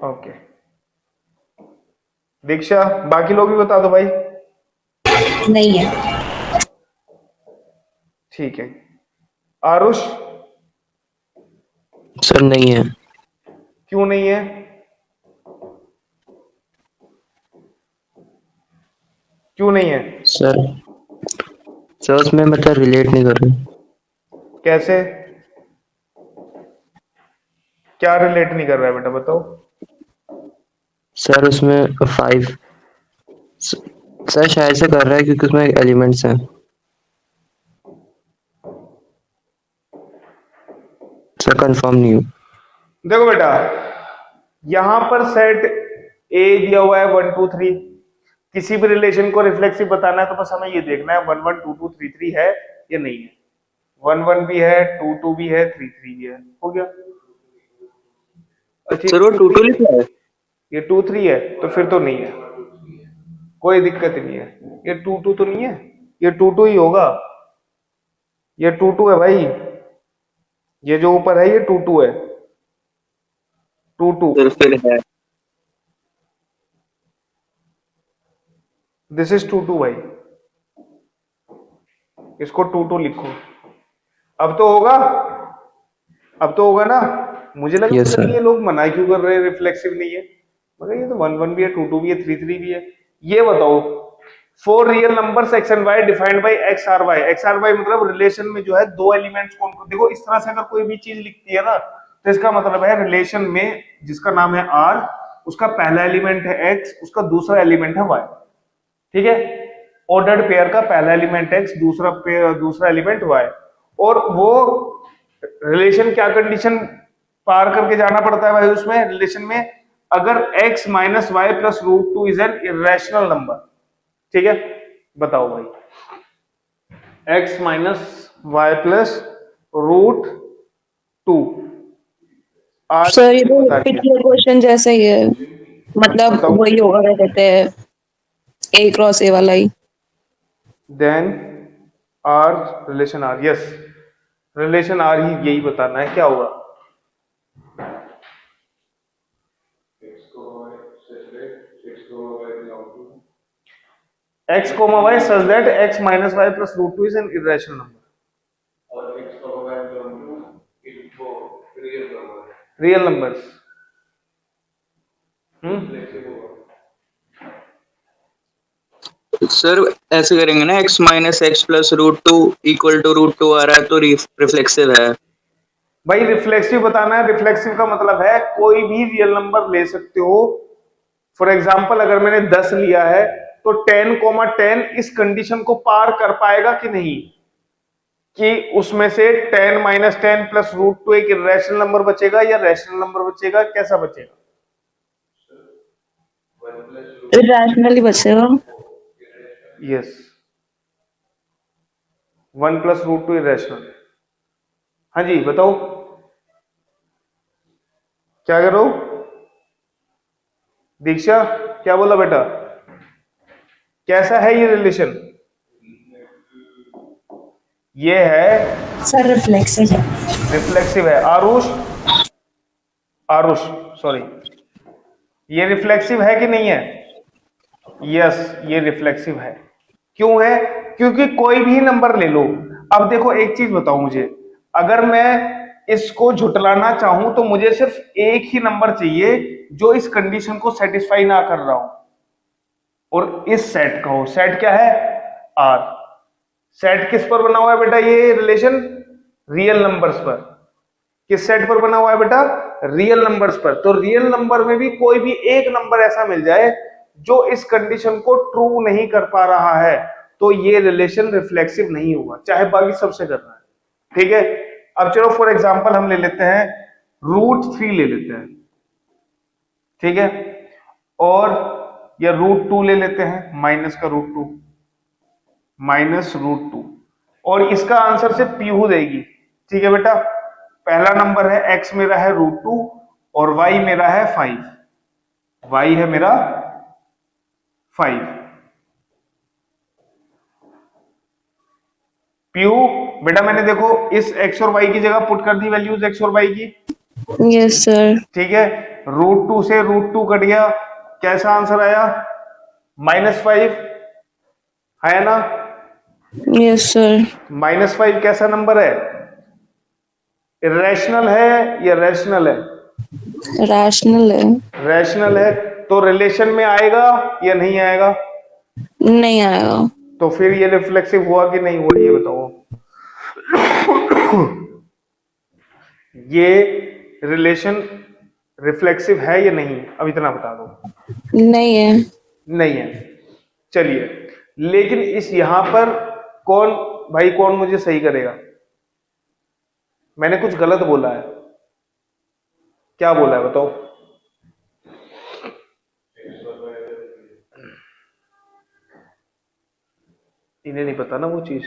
A: ओके, दीक्षा, बाकी लोग भी बता दो भाई।
E: नहीं है।
A: ठीक है, आरुष
C: सर नहीं है।
A: क्यों नहीं है? क्यों नहीं है?
C: सर सर उसमें मतलब रिलेट नहीं कर रहे।
A: कैसे? क्या रिलेट नहीं कर रहा है बेटा, बताओ।
C: सर उसमें 5, सर शायद से कर रहा है क्योंकि उसमें एलिमेंट्स हैं। सर कंफर्म नहीं हूँ।
A: देखो बेटा, यहां पर सेट ए दिया हुआ है 1 2 3। किसी भी रिलेशन को रिफ्लेक्सिव बताना है तो बस हमें ये देखना है 1 1 2 2 3 3 है या नहीं है। 1 1 भी है, 2 2 भी है, 3 3 भी है, हो गया। अच्छा,
D: सर वो 2 2 लिखा है।
A: ये 2 3 है तो फिर तो नहीं है, कोई दिक्कत नहीं है। ये 2 2 तो नहीं है, ये 2 2 ही होगा। ये 2 2 है भाई, ये जो ऊपर है ये 2 2 है, 2 2।
D: सर फिर है।
A: दिस इज 2 2 भाई, इसको 2 2 लिखो। अब तो होगा, अब तो होगा ना। मुझे लगा
C: यस
A: पता नहीं
C: सर।
A: ये लोग मना क्यों कर रहे हैं, रिफ्लेक्सिव नहीं है। मगर ये तो 1 1 भी है, 2 2 भी है, 3 3 भी है। ये बताओ, for real numbers X and Y defined by X R Y. X R Y मतलब रिलेशन में जो है दो एलिमेंट्स कौन कौन। देखो इस तरह से अगर कोई भी चीज लिखती है ना तो इसका मतलब है रिलेशन में जिसका नाम है आर, उसका पहला एलिमेंट है एक्स, उसका दूसरा एलिमेंट है वाई। ठीक है, ऑर्डर्ड पेयर का पहला एलिमेंट एक्स, दूसरा एलिमेंट वाई। और वो रिलेशन क्या कंडीशन पार करके जाना पड़ता है भाई उसमें रिलेशन में, अगर x minus Y plus root two is an irrational number. ठीक है, बताओ भाई, x minus Y plus root two. आज
B: सर ये तो
A: बता दिया,
B: पिछले क्वेश्चन जैसा ही है, मतलब
A: बताओ।
B: वही होगा, क्या कहते हैं, ए क्रॉस ए वाला ही।
A: Then R relation R, yes, relation R ही यही बताना है क्या होगा। x comma y such that x minus y plus root 2 is an irrational number. Real numbers.
D: Sir ऐसे करेंगे ना, x minus x plus root two equal to root two आ रहा है तो रिफ्लेक्सिव है।
A: भाई रिफ्लेक्सिव बताना है, रिफ्लेक्सिव का मतलब है कोई भी रियल नंबर ले सकते हो। फॉर एग्जाम्पल अगर मैंने 10 लिया है तो 10, 10 इस कंडीशन को पार कर पाएगा कि नहीं, कि उसमें से 10 माइनस 10 प्लस रूट टू एक इरेशनल नंबर बचेगा या रैशनल नंबर बचेगा, कैसा बचेगा?
B: रैशनली बचेगा।
A: Yes, 1 plus root two irrational. हाँ जी बताओ, क्या करो? दीक्षा क्या बोला बेटा, कैसा है ये रिलेशन? ये है
E: सर रिफ्लेक्सिव है।
A: रिफ्लेक्सिव है। आरुष, आरुष सॉरी, ये रिफ्लेक्सिव है कि नहीं है? यस, ये रिफ्लेक्सिव है। क्यों है? क्योंकि कोई भी नंबर ले लो। अब देखो एक चीज बताओ मुझे, अगर मैं इसको झुटलाना चाहूं तो मुझे सिर्फ एक ही नंबर चाहिए जो इस कंडीशन को सेटिस्फाई ना कर रहा हो, और इस सेट का हो। सेट क्या है? आर। सेट किस पर बना हुआ है बेटा ये रिलेशन? रियल नंबर्स पर। किस सेट पर बना हुआ है बेटा? रियल नंबर्स पर। तो रियल नंबर में भी कोई भी एक नंबर ऐसा मिल जाए जो इस कंडीशन को ट्रू नहीं कर पा रहा है तो ये रिलेशन रिफ्लेक्सिव नहीं होगा, चाहे बाकी सबसे करना है। ठीक है, अब चलो फॉर एग्जांपल हम ले लेते हैं रूट 3 ले लेते हैं। ठीक है, और या रूट 2 ले लेते हैं, माइनस का रूट 2, माइनस रूट 2, और इसका आंसर से पीहू देगी। ठीक है बेटा, पहला नंबर है x मेरा है √2 और y मेरा है 5, y है मेरा 5। पीयू बेटा मैंने देखो इस x और y की जगह पुट कर दी वैल्यूज x और y की,
B: यस सर।
A: ठीक है, √2 से √2 कट गया, कैसा आंसर आया -5 है ना।
B: Yes sir.
A: -5 कैसा नंबर है, इरेशनल है या रैशनल है,
B: रैशनल है।
A: रैशनल है, तो रिलेशन में आएगा या नहीं आएगा,
B: नहीं आएगा।
A: तो फिर ये रिफ्लेक्सिव हुआ कि नहीं हुआ ये बताओ। ये रिलेशन रिफ्लेक्सिव है या नहीं, अब इतना बता दो।
B: नहीं है।
A: नहीं है, चलिए, लेकिन इस यहां पर कौन भाई कौन मुझे सही करेगा, मैंने कुछ गलत बोला है, क्या बोला है बताओ। इन्हें नहीं पता ना वो चीज।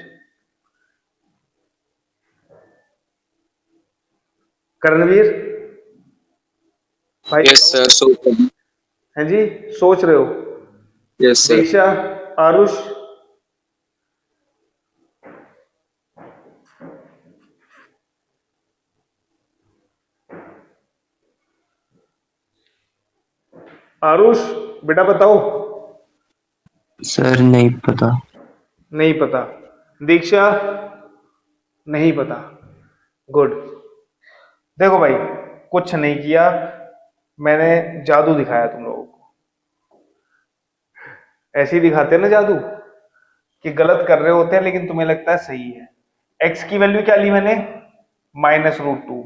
A: करणवीर भाई,
D: यस सर, सो
A: हैं जी, सोच रहे हो।
D: Yes sir.
A: दीक्षा, आरुष, आरुष बेटा बताओ।
C: सर नहीं पता।
A: नहीं पता। दीक्षा नहीं पता। गुड। देखो भाई कुछ नहीं किया, मैंने जादू दिखाया तुम लोगों को। ऐसे ही दिखाते हैं ना जादू, कि गलत कर रहे होते हैं लेकिन तुम्हें लगता है सही है। x की वैल्यू क्या ली मैंने -√2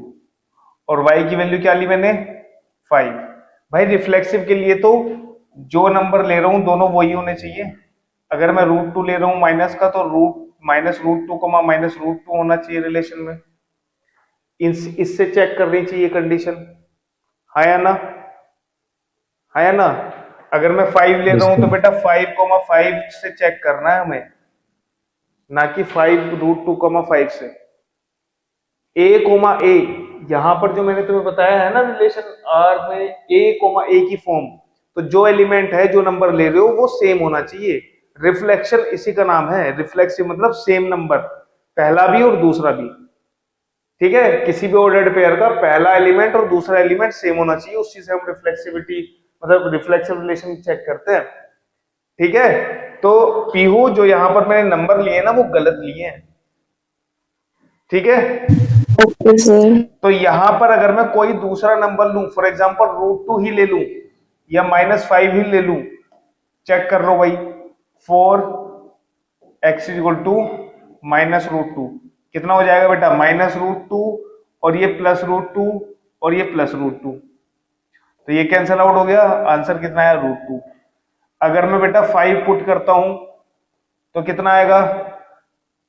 A: और y की वैल्यू क्या ली मैंने 5। भाई रिफ्लेक्सिव के लिए तो जो नंबर ले रहा हूं दोनों वही होने चाहिए। अगर मैं √2 ले रहा हूं माइनस का, तो -√2, -√2 होना चाहिए रिलेशन में। इससे चेक करनी चाहिए कंडीशन, है या ना, है या ना। अगर मैं 5 ले रहा हूं तो बेटा 5,5 से चेक करना है हमें, ना कि 5√2,5 से। a, यहां पर जो मैंने तुम्हें बताया है ना रिलेशन R में a, की फॉर्म, तो जो एलिमेंट है जो नंबर ले रहे हो वो सेम होना चाहिए। रिफ्लेक्शन इसी का नाम है, रिफ्लेक्सिव मतलब सेम नंबर, पहला भी और दूसरा भी। ठीक है, किसी भी ऑर्डर्ड पेयर का पहला एलिमेंट और दूसरा एलिमेंट सेम होना चाहिए, उसी से हम रिफ्लेक्सिविटी मतलब रिफ्लेक्सिव रिलेशन चेक करते हैं। ठीक है, तो पीहू जो यहां पर मैंने नंबर लिए ना वो गलत लिए हैं। ठीक है,
B: ओके सर।
A: तो यहां पर अगर मैं कोई दूसरा नंबर लूं, फॉर एग्जांपल √2 ही ले लूं या -5 ही ले लूं, चेक कर लो भाई। 4x -√2 कितना हो जाएगा बेटा -√2 और ये +√2 और ये +√2, तो ये कैंसिल आउट हो गया, आंसर कितना है √2। अगर मैं बेटा 5 पुट करता हूं तो कितना आएगा,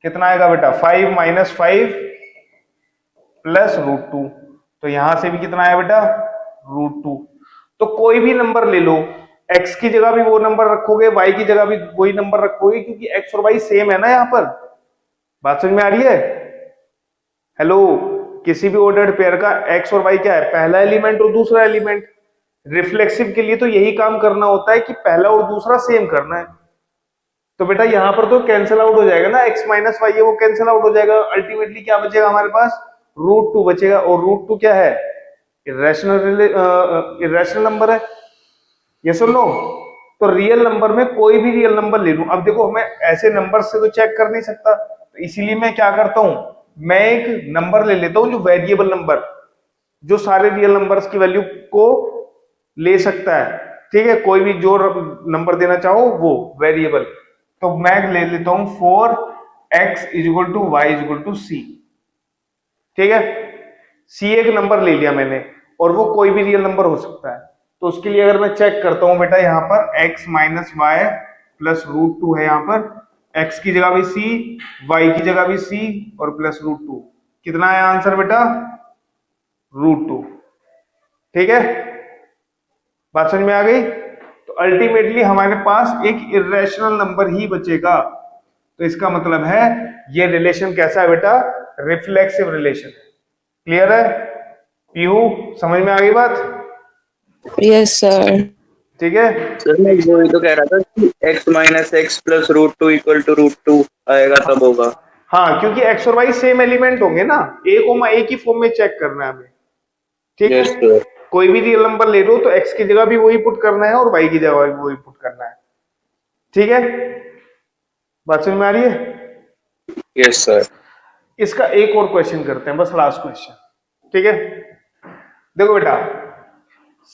A: कितना आएगा बेटा 5 - 5 +√2, तो यहां से भी कितना आया बेटा √2। तो कोई भी नंबर ले लो, x की जगह भी वो नंबर रखोगे, y की जगह भी वही नंबर रखोगे, क्योंकि x और y सेम है ना। यहां पर बात समझ में आ रही है। हेलो, किसी भी ऑर्डर्ड पेयर का x और y क्या है, पहला एलिमेंट और दूसरा एलिमेंट। रिफ्लेक्सिव के लिए तो यही काम करना होता है कि पहला और दूसरा सेम करना है। तो बेटा यहां पर तो कैंसिल आउट हो जाएगा ना, x - y है वो कैंसिल आउट हो जाएगा। अल्टीमेटली क्या बचेगा हमारे पास, √2 बचेगा, और √2 क्या है, इरेशनल नंबर है। ये सुन लो, तो रियल नंबर में कोई भी रियल नंबर ले लूं, अब देखो मैं ऐसे नंबर से तो चेक कर नहीं सकता, तो इसीलिए मैं क्या करता हूं, मैं एक नंबर ले लेता हूं जो वेरिएबल नंबर, जो सारे रियल नंबर्स की वैल्यू को ले सकता है। ठीक है, कोई भी जो नंबर देना चाहो वो वेरिएबल, तो मैं ले लेता हूं 4x = y = c। ठीक है, c एक नंबर ले लिया मैंने, और वो कोई भी रियल नंबर हो सकता है। तो उसके लिए अगर मैं चेक करता हूं बेटा, यहां पर x - y +√2 है, यहां पर x की जगह भी c, y की जगह भी c और +√2, कितना है आंसर बेटा √2। ठीक है, बात समझ में आ गई। तो अल्टीमेटली हमारे पास एक इरेशनल नंबर ही बचेगा, तो इसका मतलब है ये रिलेशन कैसा है बेटा, रिफ्लेक्सिव रिलेशन। क्लियर है? पीहू समझ में आ गई बात?
B: Yes sir.
A: ठीक है।
D: सर मैं वही तो कह रहा था कि x minus x plus root two equal to root two आएगा तब होगा।
A: हाँ, क्योंकि एक्स और वाई सेम एलिमेंट होंगे ना, ए कोमा ए की फॉर्म में चेक करना है हमें। ठीक
D: यस
A: है,
D: सर।
A: कोई भी रियल नंबर ले लो तो एक्स की जगह भी वही पुट करना है और वाई की जगह भी वही पुट करना है। ठीक है, बात समझ में आ रही है?
D: Yes sir.
A: इसका एक और क्वेश्चन करते हैं, बस लास्ट क्वेश्चन। ठीक है, देखो बेटा,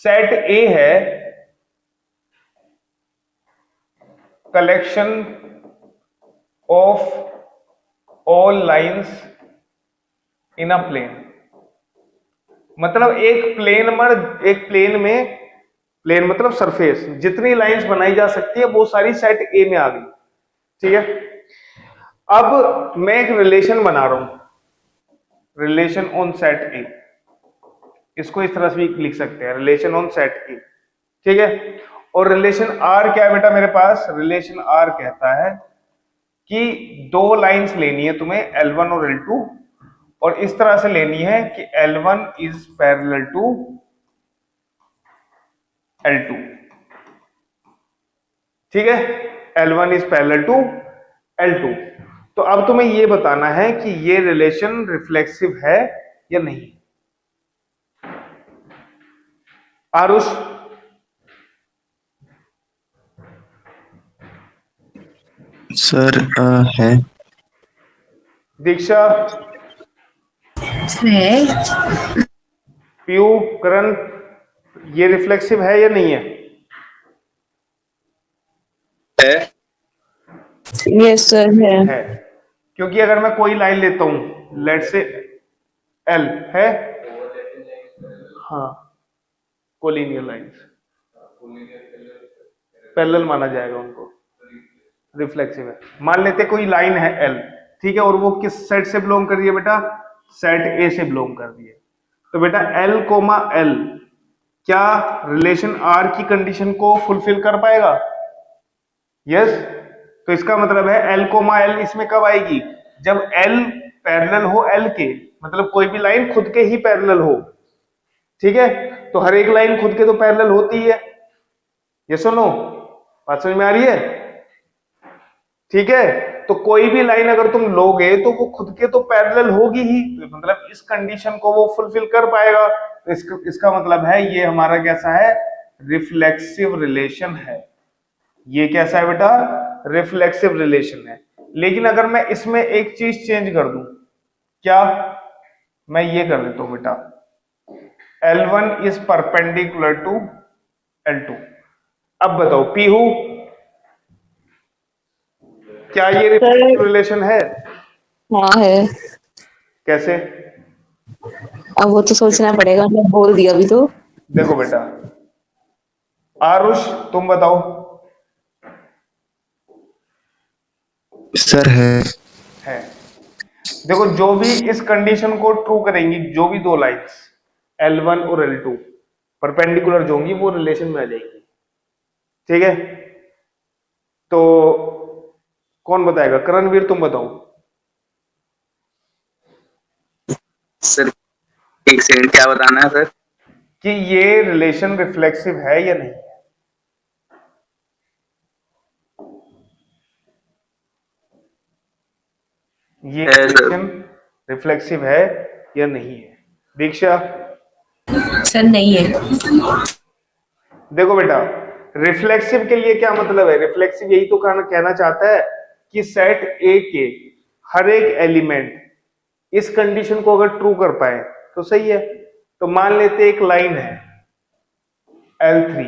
A: सेट ए है collection of all lines in a plane. मतलब एक प्लेन में, प्लेन मतलब सरफेस, जितनी लाइंस बनाई जा सकती है वो सारी सेट ए में आ गई। ठीक है, अब मैं एक रिलेशन बना रहा हूं, रिलेशन ऑन सेट ए। इसको इस तरह से भी लिख सकते हैं, रिलेशन ऑन सेट ए। ठीक है, और रिलेशन आर क्या है बेटा मेरे पास? रिलेशन आर कहता है कि दो लाइंस लेनी है तुम्हें, L1 और L2, और इस तरह से लेनी है कि L1 is parallel to L2। ठीक है, L1 is parallel to L2। तो अब तुम्हें ये बताना है कि ये रिलेशन रिफ्लेक्सिव है या नहीं। आरुष?
C: सर है।
A: दीक्षा?
E: है।
A: पीयू? करण? ये रिफ्लेक्सिव है या नहीं है?
D: है।
B: यस सर
A: है, क्योंकि अगर मैं कोई लाइन लेता हूं, लेट से एल है, हाँ, कोलिनियर लाइंस पैरेलल माना जाएगा उनको, रिफ्लेक्सिव है। मान लेते कोई लाइन है एल, ठीक है, और वो किस सेट से बिलोंग कर रही है बेटा? सेट ए से बिलोंग कर रही है। तो बेटा एल कोमा एल क्या रिलेशन आर की कंडीशन को फुलफिल कर पाएगा? यस। तो इसका मतलब है एल कोमा एल इसमें कब आएगी? जब एल पैरेलल हो एल के, मतलब कोई भी लाइन खुद के ही पैरेलल हो। ठीक है, तो हर एक लाइन खुद के तो पैरेलल होती है। ये सुनो, बात समझ में आ रही है? ठीक है, तो कोई भी लाइन अगर तुम लोगे तो वो खुद के तो पैरेलल होगी ही, तो मतलब इस कंडीशन को वो फुलफिल कर पाएगा। तो इसका मतलब है ये हमारा कैसा है? रिफ्लेक्सिव रिलेशन है। ये कैसा है बेटा? रिफ्लेक्सिव रिलेशन है। लेकिन अगर मैं इसमें एक चीज चेंज कर दूं, क्या? मैं ये कर देता हूं बेटा, L1 is perpendicular to L2। अब बताओ पीहू, क्या ये रिफ्लेक्सिव रिलेशन है?
B: हाँ है।
A: कैसे?
B: अब वो तो सोचना पड़ेगा, मैं बोल दिया अभी तो।
A: देखो बेटा, आरुष तुम बताओ।
C: सर है।
A: देखो, जो भी इस कंडीशन को ट्रू करेंगी, जो भी दो लाइंस L1 और L2 परपेंडिकुलर जो होंगी वो रिलेशन में आ जाएंगी। ठीक है, तो कौन बताएगा? करणवीर तुम बताओ।
D: सर एक सेकंड, क्या बताना है सर?
A: कि ये रिलेशन रिफ्लेक्सिव है या नहीं है। ये
D: है सर।
A: रिलेशन रिफ्लेक्सिव है या नहीं है? दीक्षा?
E: सर नहीं है।
A: देखो बेटा, रिफ्लेक्सिव के लिए क्या मतलब है? रिफ्लेक्सिव यही तो कहना चाहता है कि सेट ए के हर एक एलिमेंट इस कंडीशन को अगर ट्रू कर पाए तो सही है। तो मान लेते एक लाइन है L3,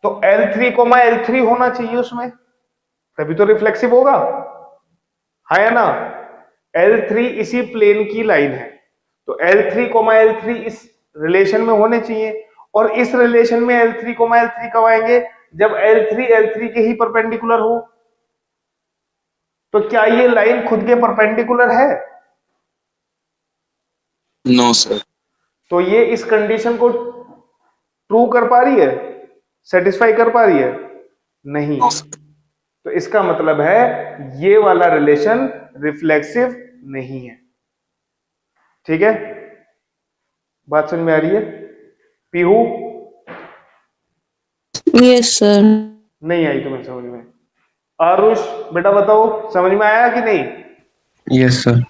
A: तो L3 कोमा L3 होना चाहिए उसमें, तभी तो रिफ्लेक्सिव होगा, है या ना? L3 इसी प्लेन की लाइन है, तो L3 कोमा L3 इस रिलेशन में होने चाहिए। और इस रिलेशन में L3 कोमा L3 कब आएंगे? जब L3 L3 के ही परपेंडिकुलर हो। तो क्या ये लाइन खुद के परपेंडिकुलर है?
D: No sir.
A: तो ये इस कंडीशन को ट्रू कर पा रही है, सेटिस्फाई कर पा रही है? नहीं। तो इसका मतलब है ये वाला रिलेशन रिफ्लेक्सिव नहीं है। ठीक है, बात समझ में आ रही है? Pihu
B: yes sir.
A: नहीं आई तुम्हें समझ में? आरुष बेटा बताओ, समझ में आया कि नहीं?
C: Yes sir.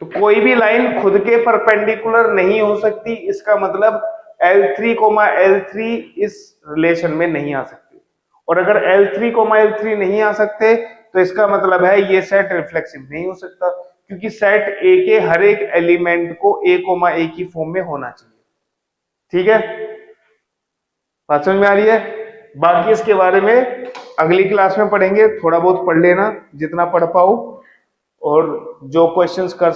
A: तो कोई भी लाइन खुद के परपेंडिकुलर नहीं हो सकती, इसका मतलब L3, L3 इस रिलेशन में नहीं आ सकती। और अगर L3, L3 नहीं आ सकते तो इसका मतलब है ये सेट रिफ्लेक्सिव नहीं हो सकता, क्योंकि सेट A के हर एक एलिमेंट को A, A की फॉर्म में होना चाहिए। ठीक है, बात समझ में आ रही है? बाकी इसके बारे में अगली क्लास में पढ़ेंगे, थोड़ा बहुत पढ़ लेना जितना पढ़ पाओ, और जो क्वेश्चंस कर